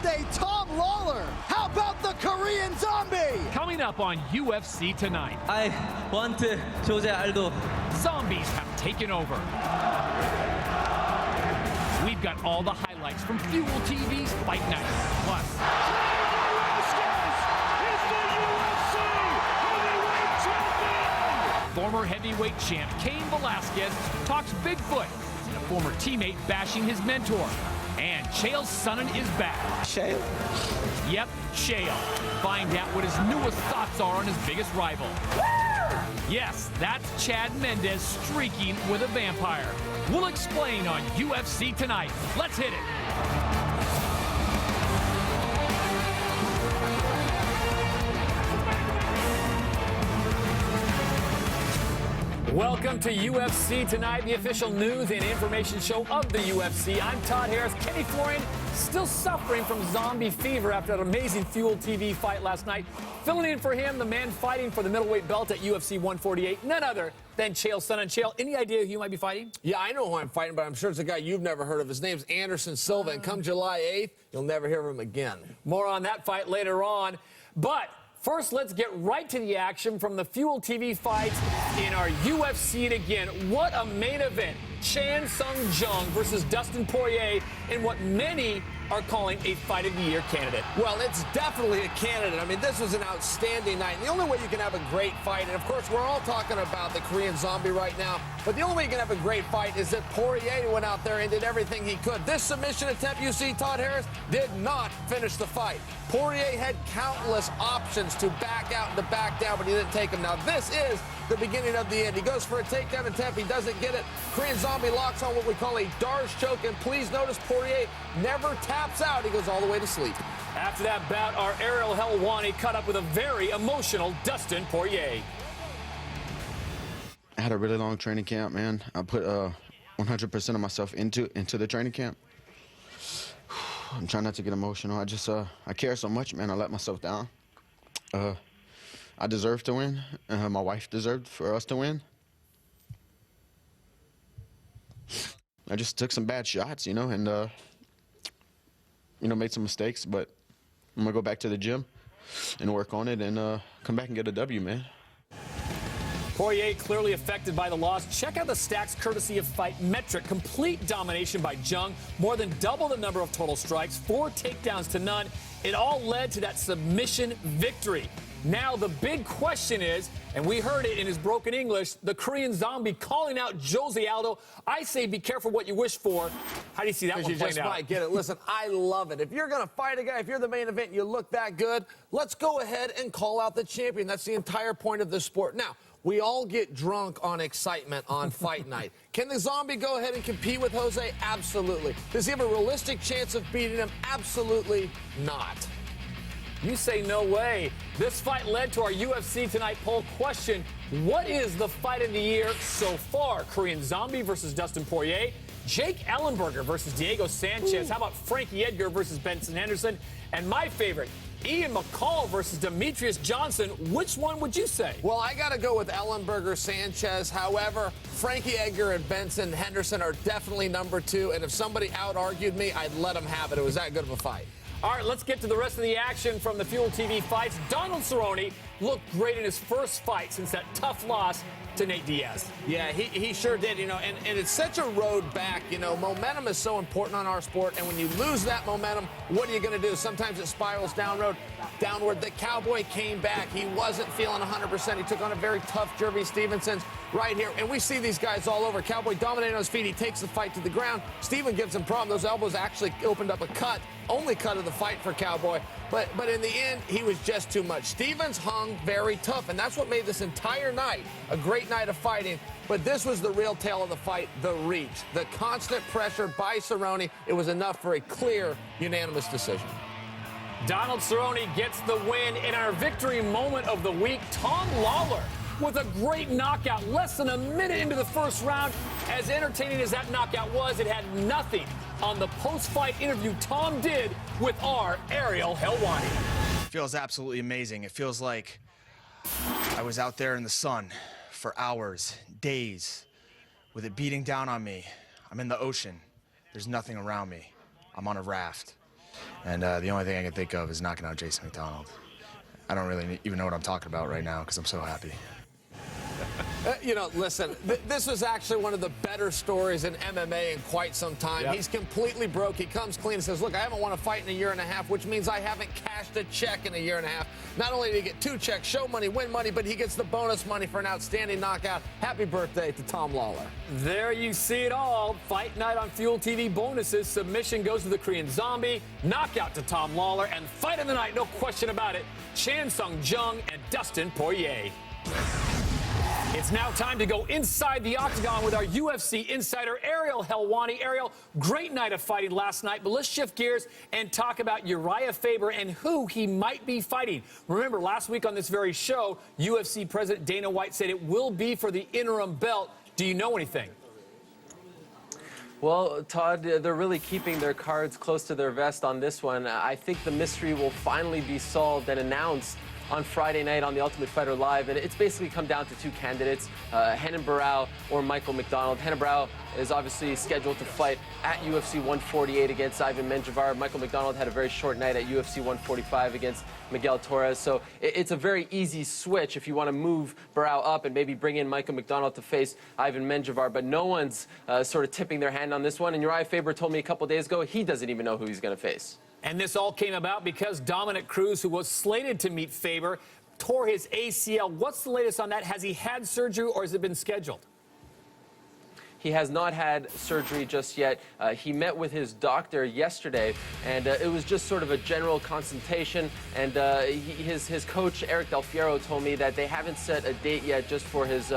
day, Tom Lawler. How about the Korean Zombie? Coming up on UFC tonight. I want Jose Aldo. Zombies have taken over. We've got all the highlights from Fuel TV's Fight Night. Plus, former heavyweight champ Cain Velasquez talks Bigfoot and a former teammate bashing his mentor. And Chael Sonnen is back. Chael? Yep, Chael. Find out what his newest thoughts are on his biggest rival. Yes, that's Chad Mendes streaking with a vampire. We'll explain on UFC tonight. Let's hit it. Welcome to UFC Tonight, the official news and information show of the UFC. I'm Todd Harris. Kenny Florian still suffering from zombie fever after an amazing Fuel TV fight last night. Filling in for him, the man fighting for the middleweight belt at UFC 148, none other than Chael Sonnen. Chael, any idea who you might be fighting? Yeah, I know who I'm fighting, but I'm sure it's a guy you've never heard of. His name's Anderson Silva, and come July 8th, you'll never hear of him again. More on that fight later on. But first, let's get right to the action from the Fuel TV fights in our UFC again. What a main event. Chan Sung Jung versus Dustin Poirier in what many are calling a Fight of the Year candidate. Well, it's definitely a candidate. I mean, this was an outstanding night. And the only way you can have a great fight, and of course, we're all talking about the Korean Zombie right now, but the only way you can have a great fight is that Poirier went out there and did everything he could. This submission attempt, you see, Todd Harris, did not finish the fight. Poirier had countless options to back out and to back down, but he didn't take them. Now, this is the beginning of the end. He goes for a takedown attempt. He doesn't get it. Korean Zombie locks on what we call a Darce choke, and please notice Poirier never taps out. He goes all the way to sleep. After that bout, our Ariel Helwani cut up with a very emotional Dustin Poirier. I had a really long training camp, man. I put 100% of myself into the training camp. I'm trying not to get emotional. I care so much, man. I let myself down. I deserve to win. My wife deserved for us to win. I just took some bad shots, and made some mistakes, but I'm gonna go back to the gym and work on it and come back and get a W, man. Poirier clearly affected by the loss. Check out the stats courtesy of Fight Metric. Complete domination by Jung, more than double the number of total strikes, 4 takedowns to none. It all led to that submission victory. Now the big question is, and we heard it in his broken English, the Korean Zombie calling out Jose Aldo. I say be careful what you wish for. How do you see that one playing out? You just might get it. Listen, I love it. If you're going to fight a guy, if you're the main event and you look that good, let's go ahead and call out the champion. That's the entire point of this sport. Now, we all get drunk on excitement on fight night. Can the Zombie go ahead and compete with Jose? Absolutely. Does he have a realistic chance of beating him? Absolutely not. You say no way. This fight led to our UFC Tonight poll question. What is the fight of the year so far? Korean Zombie versus Dustin Poirier, Jake Ellenberger versus Diego Sanchez. How about Frankie Edgar versus Benson Henderson? And my favorite, Ian McCall versus Demetrius Johnson. Which one would you say? Well, I got to go with Ellenberger Sanchez. However, Frankie Edgar and Benson Henderson are definitely number 2. And if somebody out-argued me, I'd let them have it. It was that good of a fight. All right, let's get to the rest of the action from the Fuel TV fights. Donald Cerrone looked great in his first fight since that tough loss to Nate Diaz. Yeah, he sure did, and it's such a road back. Momentum is so important on our sport, and when you lose that momentum, what are you going to do? Sometimes it spirals downward. The Cowboy came back. He wasn't feeling 100%. He took on a very tough Jeremy Stevenson right here, and we see these guys all over. Cowboy dominating on his feet. He takes the fight to the ground. Steven gives him problem. Those elbows actually opened up a cut, only cut of the fight for Cowboy, but in the end, he was just too much. Stevens hung very tough, and that's what made this entire night a great night of fighting. But this was the real tale of the fight, the reach. The constant pressure by Cerrone. It was enough for a clear, unanimous decision. Donald Cerrone gets the win in our victory moment of the week. Tom Lawler with a great knockout less than a minute into the first round. As entertaining as that knockout was, it had nothing on the post-fight interview Tom did with our Ariel Helwani. It feels absolutely amazing. It feels like I was out there in the sun for hours, days, with it beating down on me. I'm in the ocean. There's nothing around me. I'm on a raft. And the only thing I can think of is knocking out Jason McDonald. I don't really even know what I'm talking about right now because I'm so happy. You know, listen, this was actually one of the better stories in MMA in quite some time. Yep. He's completely broke. He comes clean and says, look, I haven't won a fight in a year and a half, which means I haven't cashed a check in a year and a half. Not only did he get 2 checks, show money, win money, but he gets the bonus money for an outstanding knockout. Happy birthday to Tom Lawler. There you see it all. Fight night on Fuel TV bonuses. Submission goes to the Korean Zombie. Knockout to Tom Lawler. And fight of the night, no question about it, Chan Sung Jung and Dustin Poirier. It's now time to go inside the octagon with our UFC insider, Ariel Helwani. Ariel, great night of fighting last night, but let's shift gears and talk about Uriah Faber and who he might be fighting. Remember, last week on this very show, UFC President Dana White said it will be for the interim belt. Do you know anything? Well, Todd, they're really keeping their cards close to their vest on this one. I think the mystery will finally be solved and announced on Friday night on The Ultimate Fighter Live, and it's basically come down to 2 candidates, Renan Barão or Michael McDonald. Renan Barão is obviously scheduled to fight at UFC 148 against Ivan Menjivar. Michael McDonald had a very short night at UFC 145 against Miguel Torres, so it's a very easy switch if you want to move Barão up and maybe bring in Michael McDonald to face Ivan Menjivar, but no one's sort of tipping their hand on this one, and Uriah Faber told me a couple days ago he doesn't even know who he's going to face. And this all came about because Dominic Cruz, who was slated to meet Faber, tore his ACL. What's the latest on that? Has he had surgery or has it been scheduled? He has not had surgery just yet. He met with his doctor yesterday, and it was just sort of a general consultation. And his coach, Eric Del Fiero, told me that they haven't set a date yet just for his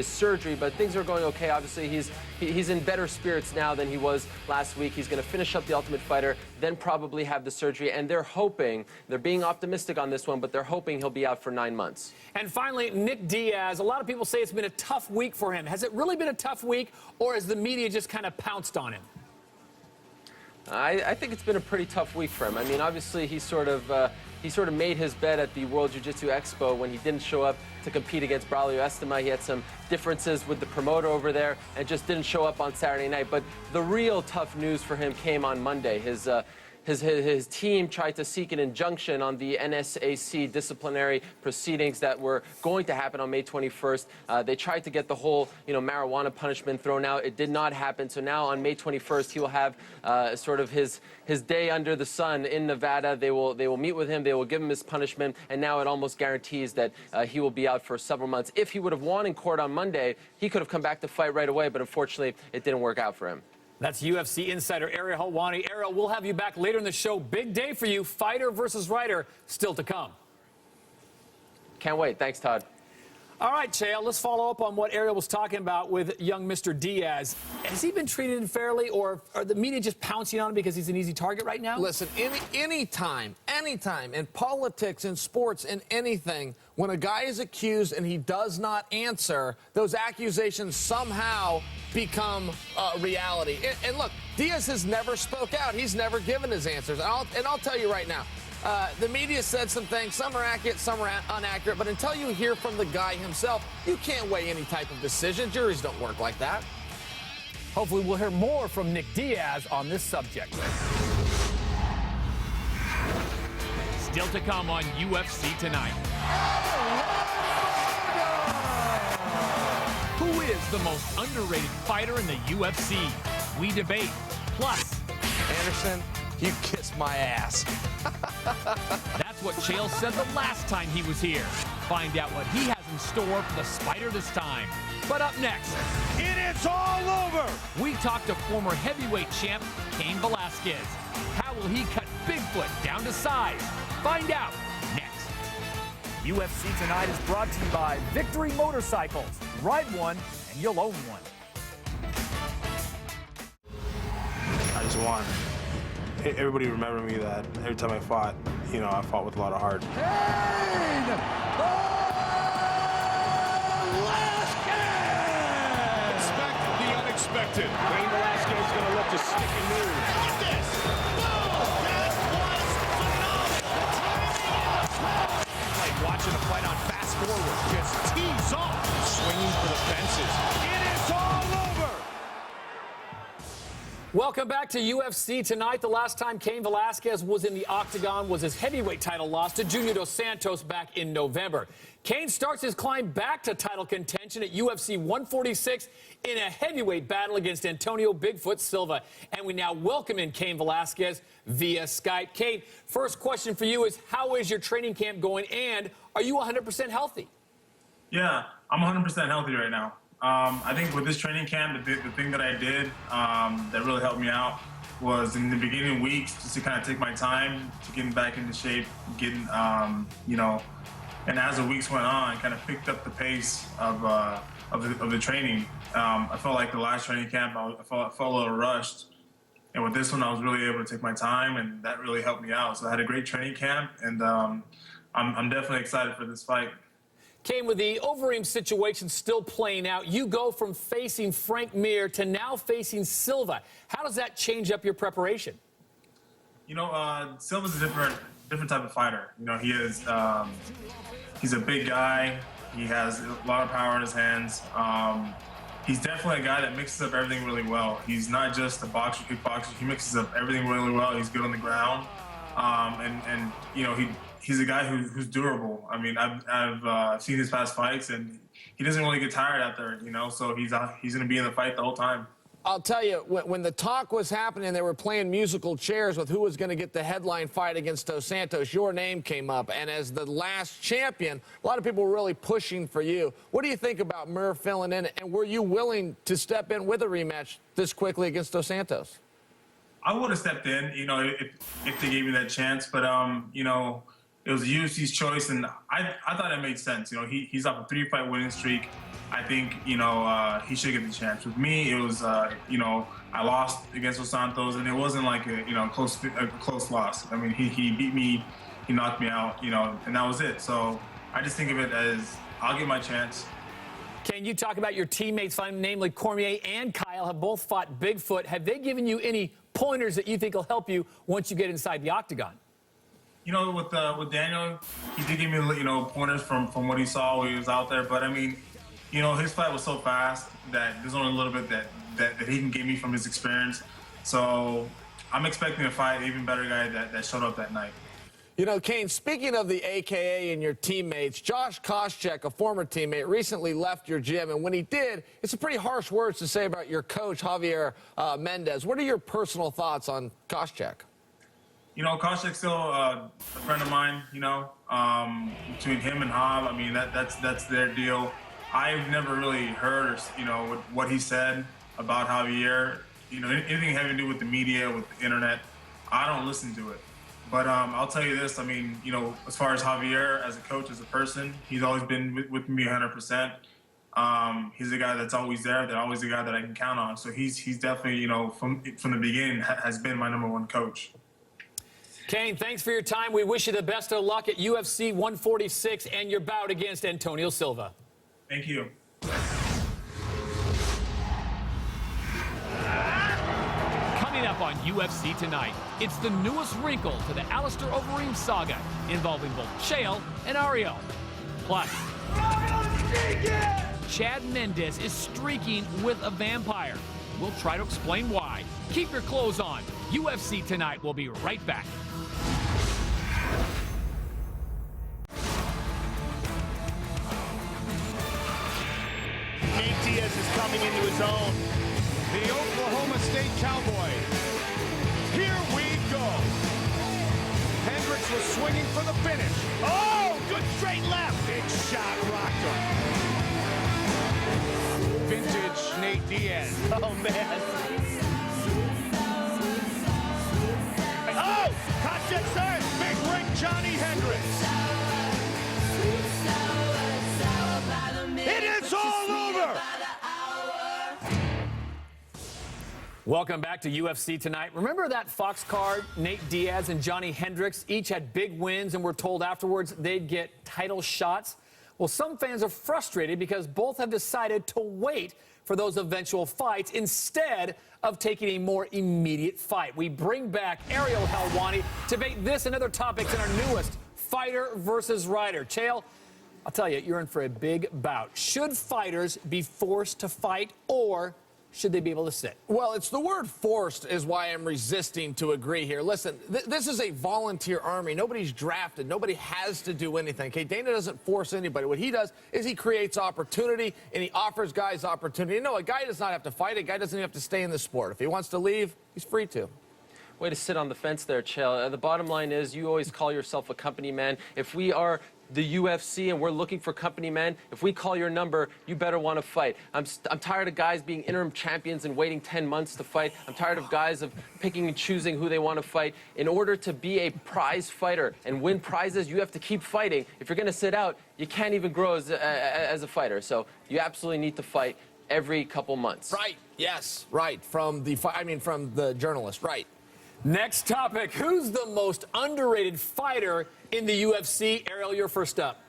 surgery, but things are going okay. Obviously, he's in better spirits now than he was last week. He's going to finish up The Ultimate Fighter, then probably have the surgery. And they're being optimistic on this one, but they're hoping he'll be out for 9 months. And finally, Nick Diaz. A lot of people say it's been a tough week for him. Has it really been a tough week, or has the media just kind of pounced on him? I think it's been a pretty tough week for him. I mean, obviously, he sort of made his bed at the World Jiu-Jitsu Expo when he didn't show up to compete against Braulio Estima. He had some differences with the promoter over there and just didn't show up on Saturday night. But the real tough news for him came on Monday. His team tried to seek an injunction on the NSAC disciplinary proceedings that were going to happen on May 21st. They tried to get the whole, marijuana punishment thrown out. It did not happen. So now on May 21st, he will have sort of his day under the sun in Nevada. They will meet with him. They will give him his punishment. And now it almost guarantees that he will be out for several months. If he would have won in court on Monday, he could have come back to fight right away. But unfortunately, it didn't work out for him. That's UFC insider Ariel Helwani. Ariel, we'll have you back later in the show. Big day for you. Fighter versus writer still to come. Can't wait. Thanks, Todd. All right, Chael, let's follow up on what Ariel was talking about with young Mr. Diaz. Has he been treated fairly, or are the media just pouncing on him because he's an easy target right now? Listen, anytime in politics, in sports, in anything, when a guy is accused and he does not answer, those accusations somehow become reality. And look, Diaz has never spoke out. He's never given his answers. And I'll tell you right now, the media said some things. Some are accurate, some are inaccurate. But until you hear from the guy himself, you can't weigh any type of decision. Juries don't work like that. Hopefully we'll hear more from Nick Diaz on this subject. Still to come on UFC Tonight. Who is the most underrated fighter in the UFC? We debate. Plus, Anderson, you kiss my ass. that's what Chael said the last time he was here. Find out what he has in store for the Spider this time. But up next, It is all over. we talk to former heavyweight champ Cain Velasquez. How will he cut Bigfoot down to size? Find out next. UFC Tonight is brought to you by Victory Motorcycles. Ride one and you'll own one. I just want everybody to remember me that every time I fought, I fought with a lot of heart. Expect the unexpected. Cain Velasquez is going to look to stick and move. Look at this. Boom! That was phenomenal. Like watching a fight on fast forward. Just tees off. Swinging for the fences. It is all over. Welcome back to UFC Tonight. The last time Cain Velasquez was in the octagon was his heavyweight title loss to Junior Dos Santos back in November. Cain starts his climb back to title contention at UFC 146 in a heavyweight battle against Antonio Bigfoot Silva. And we now welcome in Cain Velasquez via Skype. Cain, first question for you is, how is your training camp going, and are you 100% healthy? Yeah, I'm 100% healthy right now. I think with this training camp, the thing that I did that really helped me out was in the beginning weeks just to kind of take my time to getting back into shape, getting, you know, and as the weeks went on, I kind of picked up the pace of the training. I felt like the last training camp, I felt a little rushed. And with this one, I was really able to take my time, and that really helped me out. So I had a great training camp, and I'm definitely excited for this fight. Cain, with the Overeem situation still playing out, you go from facing Frank Mir to now facing Silva. How does that change up your preparation? You know, Silva's a different type of fighter. You know, he is he's a big guy. He has a lot of power in his hands. He's definitely a guy that mixes up everything really well. He's not just a boxer, kickboxer. He mixes up everything really well. He's good on the ground, and you know, he's a guy who's durable. I mean, I've seen his past fights, and he doesn't really get tired out there, you know, so he's going to be in the fight the whole time. I'll tell you, when the talk was happening, they were playing musical chairs with who was going to get the headline fight against Dos Santos. Your name came up, and as the last champion, a lot of people were really pushing for you. What do you think about Mir filling in, and were you willing to step in with a rematch this quickly against Dos Santos? I would have stepped in, you know, if they gave me that chance, but, you know, it was the UFC's choice, and I thought it made sense. You know, he's off a 3-fight winning streak. I think, you know, he should get the chance. With me, it was, you know, I lost against Dos Santos, and it wasn't like a, you know, close loss. I mean, he beat me, he knocked me out, you know, and that was it. So I just think of it as, I'll get my chance. Can you talk about your teammates, namely Cormier and Kyle, have both fought Bigfoot? Have they given you any pointers that you think will help you once you get inside the octagon? You know, with Daniel, he did give me, you know, pointers from what he saw when he was out there. But I mean, you know, his fight was so fast that there's only a little bit that he can give me from his experience. So I'm expecting to fight an even better guy that showed up that night. You know, Cain, speaking of the AKA and your teammates, Josh Koscheck, a former teammate, recently left your gym. And when he did, it's some pretty harsh words to say about your coach, Javier Mendez. What are your personal thoughts on Koscheck? You know, Koscheck's still a friend of mine, you know, between him and Jav, I mean, that's their deal. I've never really heard, you know, what he said about Javier. You know, anything having to do with the media, with the internet, I don't listen to it. But I'll tell you this, I mean, you know, as far as Javier as a coach, as a person, he's always been with me 100%. He's a guy that's always there, always a guy that I can count on. So he's definitely, you know, from the beginning has been my #1 coach. Cain, thanks for your time. We wish you the best of luck at UFC 146 and your bout against Antonio Silva. Thank you. Coming up on UFC Tonight, it's the newest wrinkle to the Alistair Overeem saga involving both Chael and Ariel. Plus, Chad Mendes is streaking with a vampire. We'll try to explain why. Keep your clothes on. UFC Tonight. We'll be right back. Nate Diaz is coming into his own. The Oklahoma State Cowboy. Here we go. Hendricks was swinging for the finish. Oh, good straight left. Big shot rocked him. Vintage Nate Diaz. Oh, man. Oh, Koscheck says big ring Johnny Hendricks. It is all over. Welcome back to UFC Tonight. Remember that Fox card? Nate Diaz and Johnny Hendricks each had big wins and were told afterwards they'd get title shots. Well, some fans are frustrated because both have decided to wait for those eventual fights instead of taking a more immediate fight. We bring back Ariel Helwani to debate this and other topics in our newest Fighter versus Writer. Chael, I'll tell you, you're in for a big bout. Should fighters be forced to fight, or should they be able to sit? Well, it's the word forced is why I'm resisting to agree here. Listen, this is a volunteer army. Nobody's drafted. Nobody has to do anything. Okay, Dana doesn't force anybody. What he does is he creates opportunity, and he offers guys opportunity. No, a guy does not have to fight. A guy doesn't have to stay in the sport. If he wants to leave, he's free to. Way to sit on the fence there, Chael. The bottom line is you always call yourself a company man. If we are the UFC and we're looking for company men, if we call your number, you better want to fight. I'm tired of guys being interim champions and waiting 10 months to fight. I'm tired of guys of picking and choosing who they want to fight. In order to be a prize fighter and win prizes, you have to keep fighting. If you're going to sit out, you can't even grow as a fighter. So you absolutely need to fight every couple months. Right. Yes. Right. From the journalist. Right. Next topic, who's the most underrated fighter in the UFC? Ariel, you're first up.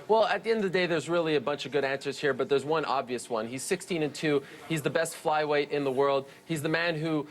Well, at the end of the day, there's really a bunch of good answers here, but there's one obvious one. He's 16-2. He's the best flyweight in the world. He's the man who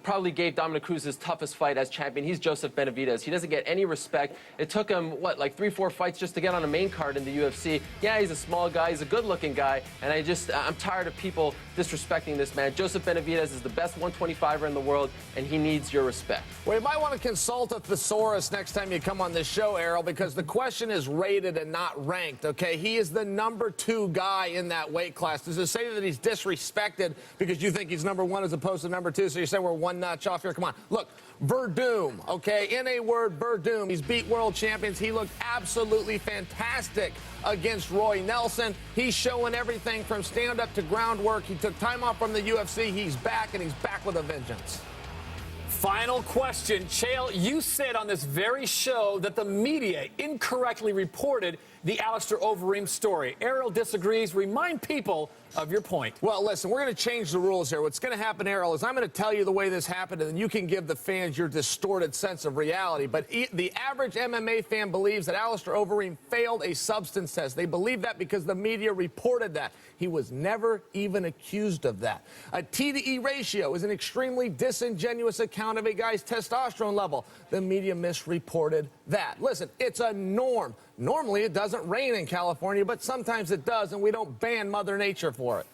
probably gave Dominic Cruz his toughest fight as champion. He's Joseph Benavidez. He doesn't get any respect. It took him, like 3-4 fights just to get on a main card in the UFC. Yeah, he's a small guy. He's a good-looking guy, and I'm tired of people disrespecting this man. Joseph Benavidez is the best 125er in the world, and he needs your respect. Well, you might want to consult a thesaurus next time you come on this show, Errol, because the question is rated and not ranked, okay? He is the number 2 guy in that weight class. Does it say that he's disrespected because you think he's number 1 as opposed to number 2? So you're saying we're one notch off here? Come on. Look, Verdum, okay? In a word, Verdum. He's beat world champions. He looked absolutely fantastic against Roy Nelson. He's showing everything from stand-up to groundwork. He took time off from the UFC. He's back, and he's back with a vengeance. Final question. Chael, you said on this very show that the media incorrectly reported the Alistair Overeem story. Ariel disagrees. Remind people of your point. Well, listen, we're going to change the rules here. What's going to happen, Ariel, is I'm going to tell you the way this happened, and then you can give the fans your distorted sense of reality. But the average MMA fan believes that Alistair Overeem failed a substance test. They believe that because the media reported that. He was never even accused of that. A T-to-E ratio is an extremely disingenuous account of a guy's testosterone level. The media misreported that. Listen, it's a norm. Normally, it doesn't rain in California, but sometimes it does, and we don't ban Mother Nature for it.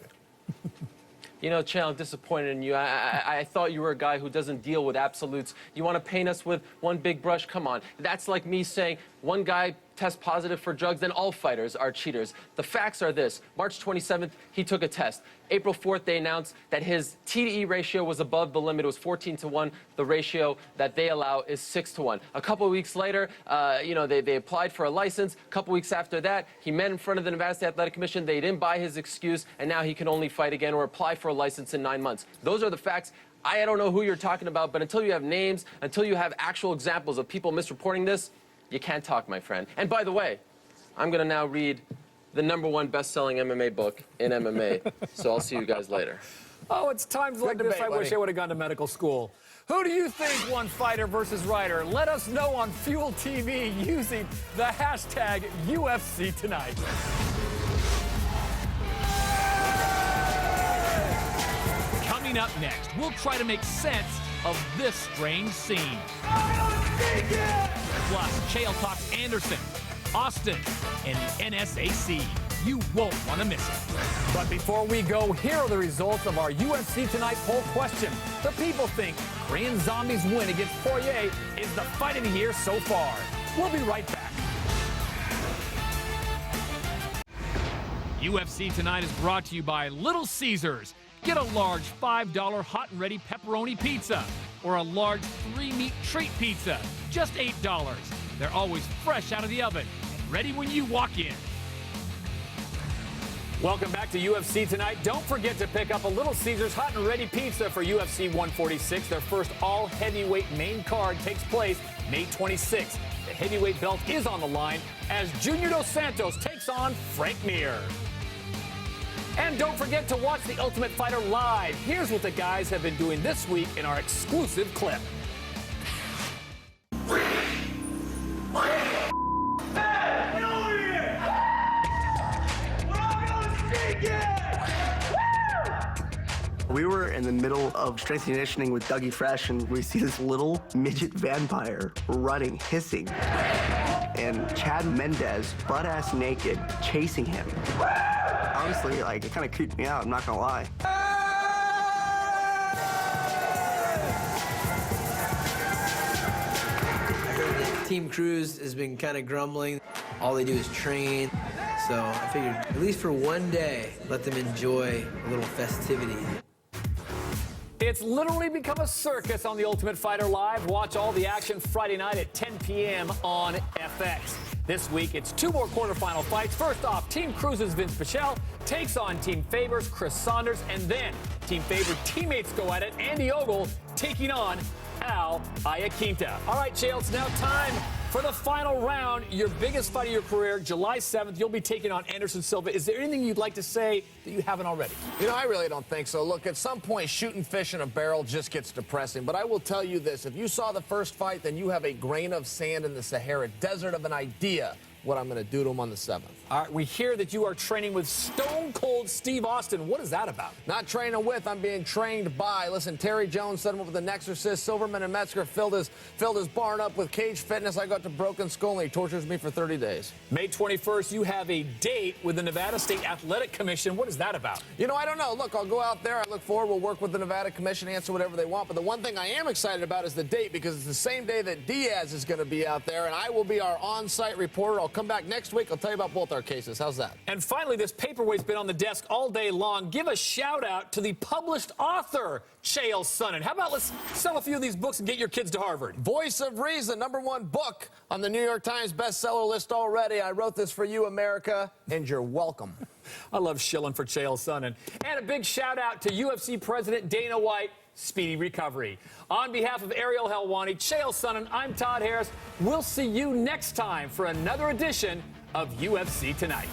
You know, Chael, I'm disappointed in you. I thought you were a guy who doesn't deal with absolutes. You want to paint us with one big brush? Come on. That's like me saying one guy tests positive for drugs, then all fighters are cheaters. The facts are this. March 27th, he took a test. April 4th, they announced that his T-to-E ratio was above the limit. It was 14-1. The ratio that they allow is 6-1. A couple of weeks later, they applied for a license. A couple weeks after that, he met in front of the Nevada State Athletic Commission. They didn't buy his excuse, and now he can only fight again or apply for a license in 9 months. Those are the facts. I don't know who you're talking about, but until you have names, until you have actual examples of people misreporting this, you can't talk, my friend. And by the way, I'm going to now read the #1 best-selling MMA book in MMA, so I'll see you guys later. Oh, it's times like this I wish I would have gone to medical school. Who do you think won Fighter versus Writer? Let us know on Fuel TV using the hashtag UFC Tonight. Coming up next, we'll try to make sense of this strange scene. Plus, Chael talks Anderson, Austin, and the NSAC. You won't want to miss it. But before we go, here are the results of our UFC Tonight poll question. The people think Korean Zombie's win against Poirier is the fight of the year so far. We'll be right back. UFC Tonight is brought to you by Little Caesars. Get a large $5 hot and ready pepperoni pizza or a large 3-meat treat pizza, just $8. They're always fresh out of the oven and ready when you walk in. Welcome back to UFC Tonight. Don't forget to pick up a Little Caesars hot and ready pizza for UFC 146. Their first all-heavyweight main card takes place May 26th. The heavyweight belt is on the line as Junior Dos Santos takes on Frank Mir. And don't forget to watch The Ultimate Fighter live. Here's what the guys have been doing this week in our exclusive clip. We were in the middle of strength and conditioning with Dougie Fresh, and we see this little midget vampire running, hissing. And Chad Mendez, butt-ass naked, chasing him. honestly, like, it kind of creeped me out, I'm not gonna lie. I heard that Team Cruz has been kind of grumbling. All they do is train. So I figured, at least for one day, let them enjoy a little festivity. It's literally become a circus on The Ultimate Fighter Live. Watch all the action Friday night at 10 p.m. on FX. This week, it's 2 more quarterfinal fights. First off, Team Cruz's Vince Pichel takes on Team Favor's Chris Saunders, and then Team Favor teammates go at it. Andy Ogle taking on Al Iaquinta. All right, Chael, it's now time for the final round. Your biggest fight of your career, July 7th. You'll be taking on Anderson Silva. Is there anything you'd like to say that you haven't already? You know, I really don't think so. Look, at some point, shooting fish in a barrel just gets depressing. But I will tell you this. If you saw the first fight, then you have a grain of sand in the Sahara Desert of an idea what I'm going to do to him on the 7th. All right, we hear that you are training with Stone Cold Steve Austin. What is that about? Not training with, I'm being trained by. Listen, Terry Jones set him up with an exorcist. Silverman and Metzger filled his barn up with Cage Fitness. I got to Broken Skull, and he tortures me for 30 days. May 21st, you have a date with the Nevada State Athletic Commission. What is that about? You know, I don't know. Look, I'll go out there. I look forward. We'll work with the Nevada Commission, answer whatever they want. But the one thing I am excited about is the date, because it's the same day that Diaz is going to be out there, and I will be our on-site reporter. I'll come back next week. I'll tell you about both our cases. How's that? And finally, this paperweight's been on the desk all day long. Give a shout out to the published author, Chael Sonnen. How about let's sell a few of these books and get your kids to Harvard? Voice of Reason, #1 book on the New York Times bestseller list already. I wrote this for you, America, and you're welcome. I love shilling for Chael Sonnen. And a big shout out to UFC President Dana White. Speedy recovery. On behalf of Ariel Helwani, Chael Sonnen, I'm Todd Harris. We'll see you next time for another edition of UFC Tonight.